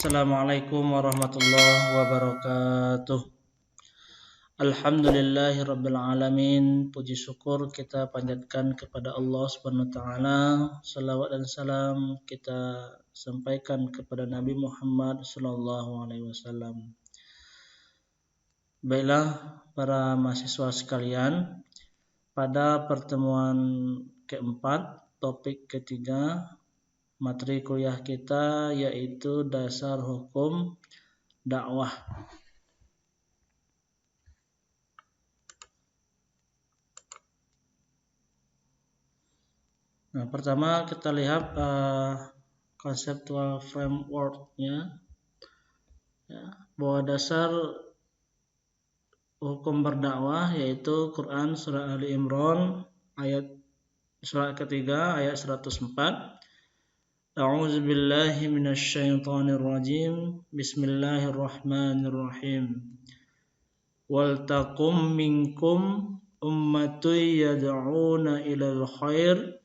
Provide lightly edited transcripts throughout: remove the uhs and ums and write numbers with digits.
Assalamualaikum warahmatullahi wabarakatuh. Alhamdulillahirabbil alamin. Puji syukur kita panjatkan kepada Allah Subhanahu wa taala. Salawat dan salam kita sampaikan kepada Nabi Muhammad sallallahu alaihi wasallam. Baiklah para mahasiswa sekalian, pada pertemuan keempat, topik ketiga materi kuliah kita yaitu dasar hukum dakwah. Nah, pertama kita lihat conceptual framework-nya, bahwa dasar hukum berdakwah yaitu Quran surah Ali Imran surah ketiga ayat 104. A'udzu billahi minasyaitonir rajim. Bismillahirrahmanirrahim. Wal taqum minkum ummatun yad'una ilal khair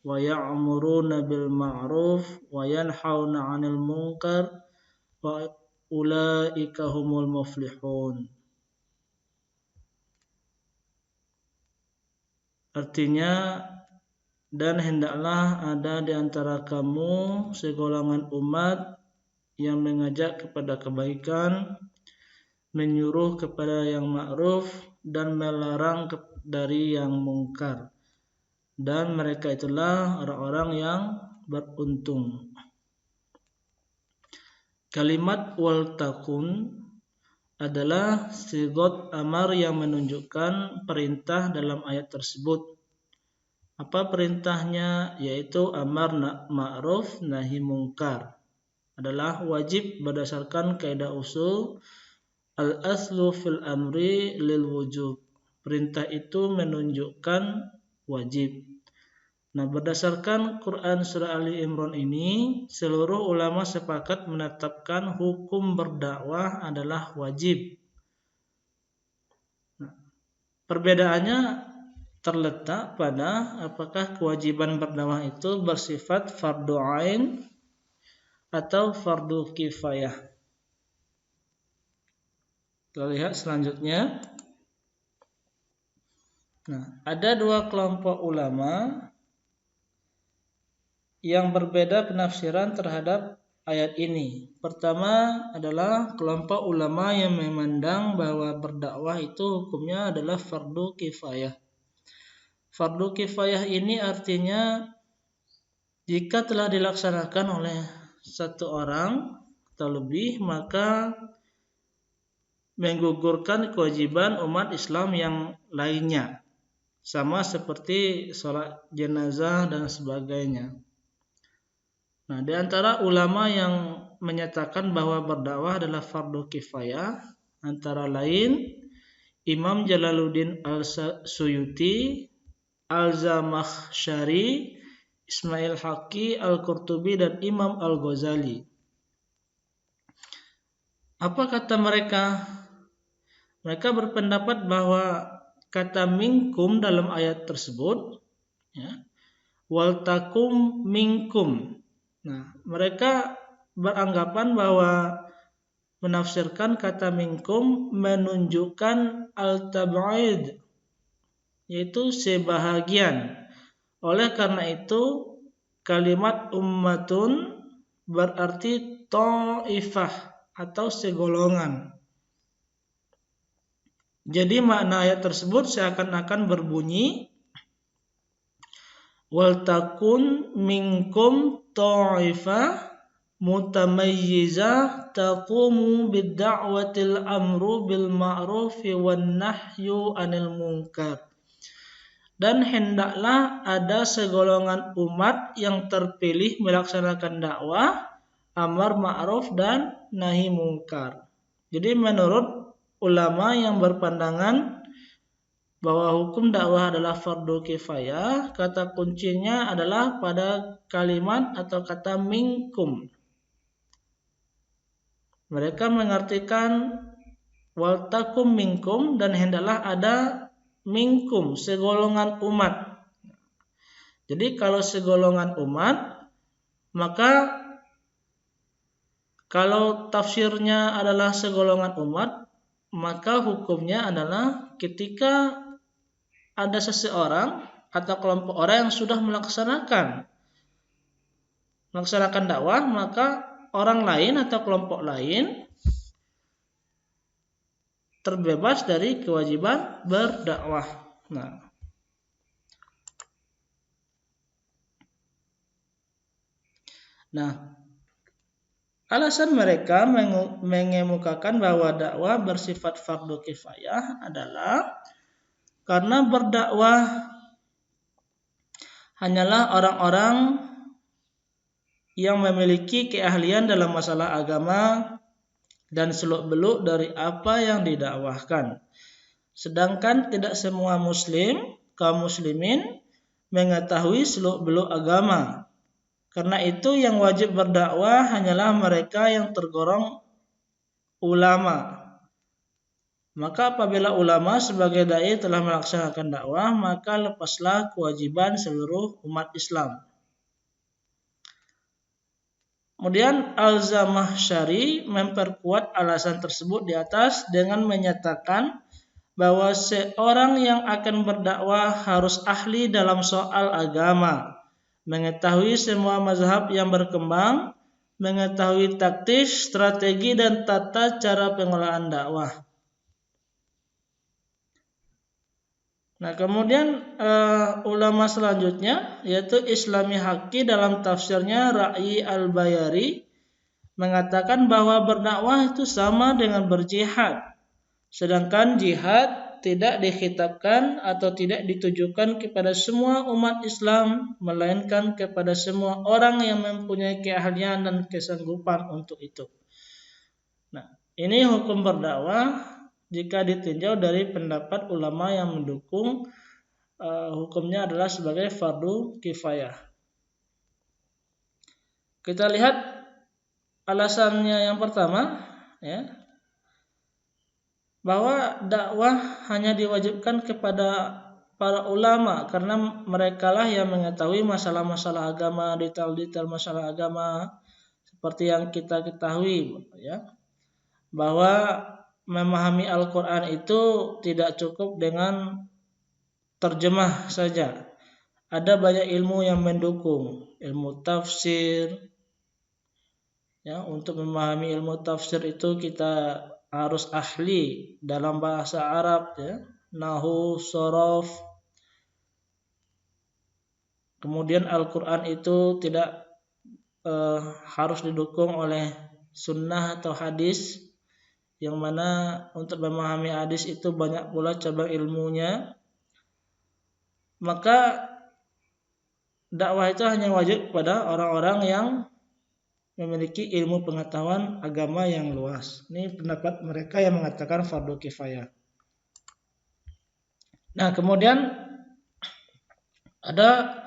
wa ya'muruna bil ma'ruf wa yanhauna 'anil munkar wa ulaika humul muflihun. Artinya, dan hendaklah ada di antara kamu segolongan umat yang mengajak kepada kebaikan, menyuruh kepada yang ma'ruf dan melarang dari yang mungkar. Dan mereka itulah orang-orang yang beruntung. Kalimat wal takun adalah sigot amar yang menunjukkan perintah dalam ayat tersebut. Apa perintahnya? Yaitu amar ma'ruf nahi mungkar. Adalah wajib berdasarkan kaidah usul al-aslu fil amri lil wujub. Perintah itu menunjukkan wajib. Nah, berdasarkan Quran surah Ali Imran ini, seluruh ulama sepakat menetapkan hukum berdakwah adalah wajib. Nah, perbedaannya terletak pada apakah kewajiban berdakwah itu bersifat fardu ain atau fardu kifayah. Kita lihat selanjutnya. Nah, ada dua kelompok ulama yang berbeda penafsiran terhadap ayat ini. Pertama adalah kelompok ulama yang memandang bahwa berdakwah itu hukumnya adalah fardu kifayah. Fardu kifayah ini artinya jika telah dilaksanakan oleh satu orang atau lebih, maka menggugurkan kewajiban umat Islam yang lainnya. Sama seperti sholat jenazah dan sebagainya. Nah, di antara ulama yang menyatakan bahwa berdakwah adalah fardu kifayah, antara lain Imam Jalaluddin Al-Suyuti, Al-Zamakhsyari, Ismail Haqqi, Al-Qurtubi, dan Imam Al-Ghazali. Apa kata mereka? Mereka berpendapat bahwa kata minkum dalam ayat tersebut, wal takum minkum. Nah, mereka beranggapan bahwa menafsirkan kata minkum menunjukkan al-tab'id, yaitu sebahagian. Oleh karena itu, kalimat ummatun berarti ta'ifah atau segolongan. Jadi makna ayat tersebut seakan-akan berbunyi wal takun minkum ta'ifah mutamayyizah taqumu bid-da'watil amru bil ma'rufi wan nahyu 'anil munkar. Dan hendaklah ada segolongan umat yang terpilih melaksanakan dakwah, amar ma'ruf dan nahi munkar. Jadi menurut ulama yang berpandangan bahwa hukum dakwah adalah fardu kifayah, kata kuncinya adalah pada kalimat atau kata minkum. Mereka mengartikan wal takum minkum, dan hendaklah ada minkum, segolongan umat. Jadi kalau segolongan umat, maka Kalau tafsirnya adalah segolongan umat, maka hukumnya adalah ketika ada seseorang atau kelompok orang yang sudah melaksanakan dakwah, maka orang lain atau kelompok lain terbebas dari kewajiban berdakwah. Nah, alasan mereka mengemukakan bahwa dakwah bersifat fardu kifayah adalah karena berdakwah hanyalah orang-orang yang memiliki keahlian dalam masalah agama dan seluk-beluk dari apa yang didakwahkan. Sedangkan tidak semua kaum muslimin mengetahui seluk-beluk agama. Karena itu yang wajib berdakwah hanyalah mereka yang tergolong ulama. Maka apabila ulama sebagai dai telah melaksanakan dakwah, maka lepaslah kewajiban seluruh umat Islam. Kemudian Al-Zamakhsyari memperkuat alasan tersebut di atas dengan menyatakan bahwa seorang yang akan berdakwah harus ahli dalam soal agama, mengetahui semua mazhab yang berkembang, mengetahui taktik, strategi, dan tata cara pengolahan dakwah. Nah, kemudian ulama selanjutnya yaitu Islami Haqqi dalam tafsirnya Ra'yi Al-Bayari mengatakan bahwa berdakwah itu sama dengan berjihad. Sedangkan jihad tidak dikhitabkan atau tidak ditujukan kepada semua umat Islam, melainkan kepada semua orang yang mempunyai keahlian dan kesanggupan untuk itu. Nah, ini hukum berdakwah jika ditinjau dari pendapat ulama yang mendukung hukumnya adalah sebagai fardu kifayah. Kita lihat alasannya yang pertama, ya, bahwa dakwah hanya diwajibkan kepada para ulama karena merekalah yang mengetahui masalah-masalah agama, detail-detail masalah agama seperti yang kita ketahui, ya, bahwa memahami Al-Quran itu tidak cukup dengan terjemah saja. Ada banyak ilmu yang mendukung, ilmu tafsir. Ya, untuk memahami ilmu tafsir itu kita harus ahli dalam bahasa Arab, ya, nahwu, shorof. Kemudian Al-Quran itu tidak harus didukung oleh sunnah atau hadis, yang mana untuk memahami hadis itu banyak pula cabang ilmunya. Maka dakwah itu hanya wajib kepada orang-orang yang memiliki ilmu pengetahuan agama yang luas. Ini pendapat mereka yang mengatakan fardu kifayah. Nah, kemudian ada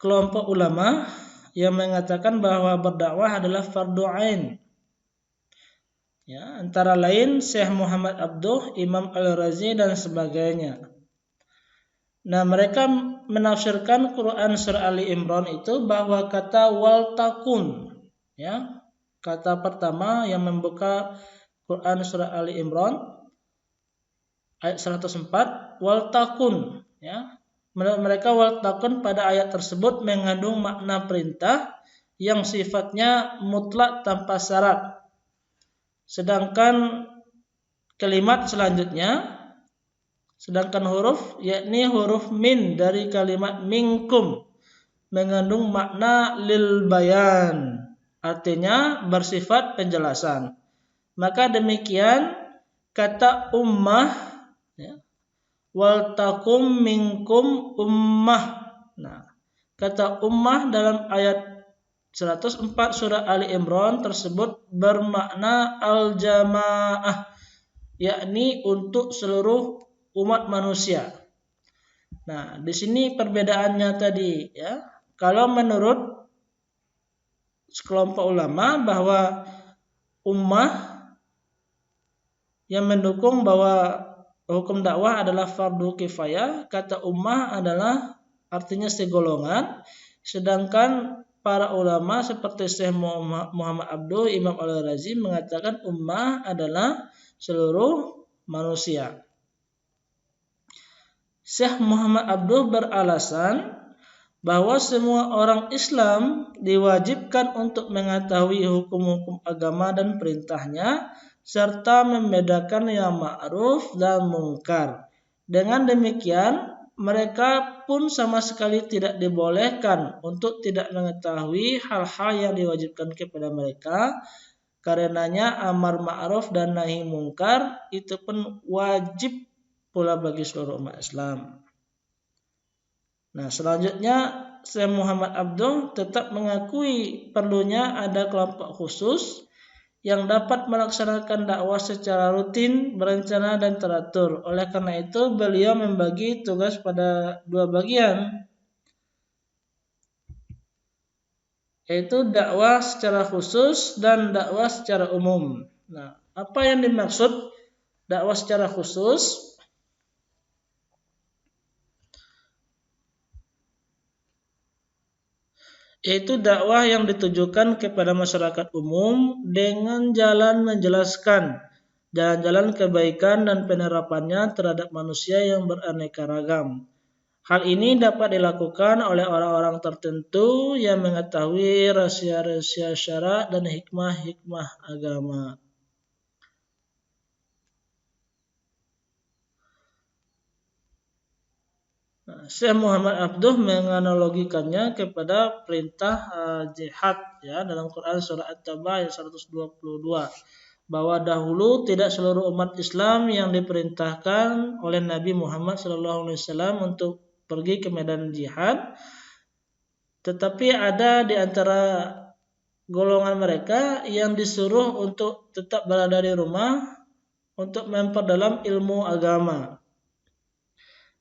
kelompok ulama yang mengatakan bahwa berdakwah adalah fardu ain. Ya, antara lain Syekh Muhammad Abduh, Imam Al-Razi dan sebagainya. Nah, mereka menafsirkan Quran surah Ali Imran itu bahwa kata wal takun, ya, kata pertama yang membuka Quran surah Ali Imran ayat 104 wal takun, ya. Mereka wal takun pada ayat tersebut mengandung makna perintah yang sifatnya mutlak tanpa syarat. Sedangkan kalimat selanjutnya, sedangkan huruf, yakni huruf min dari kalimat minkum, mengandung makna lil bayan, artinya bersifat penjelasan. Maka demikian kata ummah, ya, wal takum minkum ummah. Nah, kata ummah dalam ayat 104 surah Ali Imran tersebut bermakna al-jamaah, yakni untuk seluruh umat manusia. Nah, di sini perbedaannya tadi, ya. Kalau menurut sekelompok ulama bahwa ummah yang mendukung bahwa hukum dakwah adalah fardu kifayah, kata ummah adalah artinya segolongan, sedangkan para ulama seperti Syekh Muhammad Abduh, Imam Al-Razi mengatakan ummah adalah seluruh manusia. Syekh Muhammad Abduh beralasan bahwa semua orang Islam diwajibkan untuk mengetahui hukum-hukum agama dan perintahnya, serta membedakan yang ma'ruf dan mungkar. Dengan demikian, mereka pun sama sekali tidak dibolehkan untuk tidak mengetahui hal-hal yang diwajibkan kepada mereka. Karenanya amar ma'ruf dan nahi mungkar itu pun wajib pula bagi seluruh umat Islam. Nah, selanjutnya Syekh Muhammad Abduh tetap mengakui perlunya ada kelompok khusus yang dapat melaksanakan dakwah secara rutin, berencana dan teratur. Oleh karena itu, beliau membagi tugas pada dua bagian, yaitu dakwah secara khusus dan dakwah secara umum. Nah, apa yang dimaksud dakwah secara khusus? Yaitu dakwah yang ditujukan kepada masyarakat umum dengan jalan menjelaskan jalan-jalan kebaikan dan penerapannya terhadap manusia yang beraneka ragam. Hal ini dapat dilakukan oleh orang-orang tertentu yang mengetahui rahasia-rahasia syara dan hikmah-hikmah agama. Syekh Muhammad Abduh menganalogikannya kepada perintah jihad ya dalam Quran surah At-Taubah ayat 122, bahwa dahulu tidak seluruh umat Islam yang diperintahkan oleh Nabi Muhammad SAW untuk pergi ke medan jihad, tetapi ada di antara golongan mereka yang disuruh untuk tetap berada di rumah untuk memperdalam ilmu agama.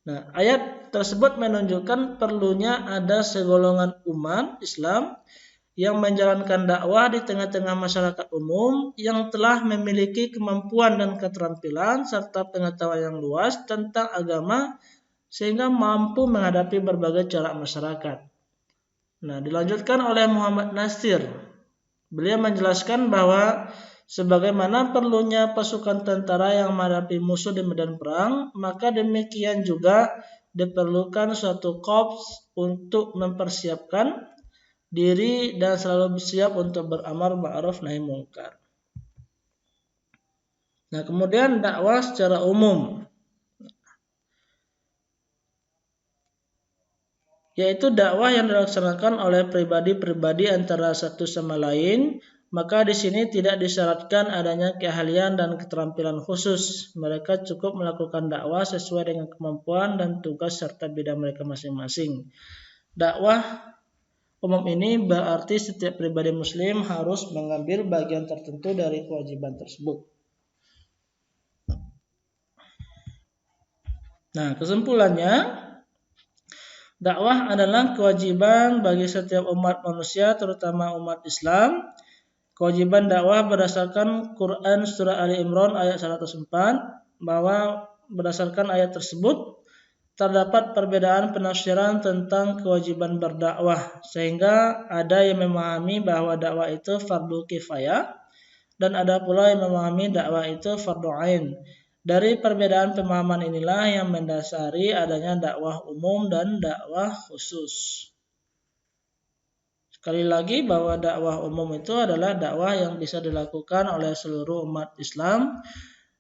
Nah, ayat tersebut menunjukkan perlunya ada segolongan umat Islam yang menjalankan dakwah di tengah-tengah masyarakat umum yang telah memiliki kemampuan dan keterampilan serta pengetahuan yang luas tentang agama sehingga mampu menghadapi berbagai corak masyarakat. Nah, dilanjutkan oleh Muhammad Nasir. Beliau menjelaskan bahwa sebagaimana perlunya pasukan tentara yang menghadapi musuh di medan perang, maka demikian juga diperlukan suatu korps untuk mempersiapkan diri dan selalu bersiap untuk beramar ma'ruf nahi mungkar. Nah, kemudian dakwah secara umum, yaitu dakwah yang dilaksanakan oleh pribadi-pribadi antara satu sama lain. Maka di sini tidak disyaratkan adanya keahlian dan keterampilan khusus. Mereka cukup melakukan dakwah sesuai dengan kemampuan dan tugas serta bidang mereka masing-masing. Dakwah umum ini berarti setiap pribadi muslim harus mengambil bagian tertentu dari kewajiban tersebut. Nah, kesimpulannya, dakwah adalah kewajiban bagi setiap umat manusia, terutama umat Islam. Kewajiban dakwah berdasarkan Quran surah Ali Imran ayat 104, bahwa berdasarkan ayat tersebut terdapat perbedaan penafsiran tentang kewajiban berdakwah, sehingga ada yang memahami bahwa dakwah itu fardu kifayah dan ada pula yang memahami dakwah itu fardu ain. Dari perbedaan pemahaman inilah yang mendasari adanya dakwah umum dan dakwah khusus. Sekali lagi bahwa dakwah umum itu adalah dakwah yang bisa dilakukan oleh seluruh umat Islam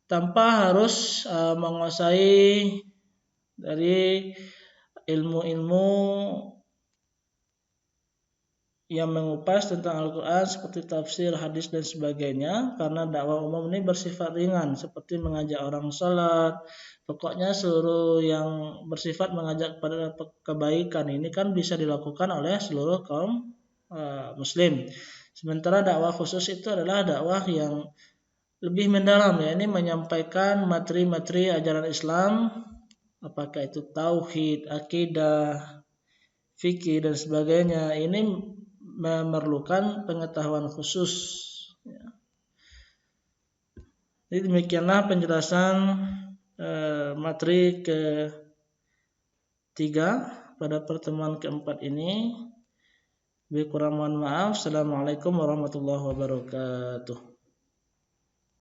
tanpa harus menguasai dari ilmu-ilmu yang mengupas tentang Al-Quran seperti tafsir, hadis dan sebagainya, karena dakwah umum ini bersifat ringan seperti mengajak orang salat. Pokoknya seluruh yang bersifat mengajak pada kebaikan ini kan bisa dilakukan oleh seluruh kaum muslim. Sementara dakwah khusus itu adalah dakwah yang lebih mendalam, ya, ini menyampaikan materi-materi ajaran Islam, apakah itu tauhid, akidah, fikih dan sebagainya. Ini memerlukan pengetahuan khusus. Jadi demikianlah penjelasan materi ketiga pada pertemuan keempat ini. Lebih kurang mohon maaf. Assalamualaikum warahmatullahi wabarakatuh.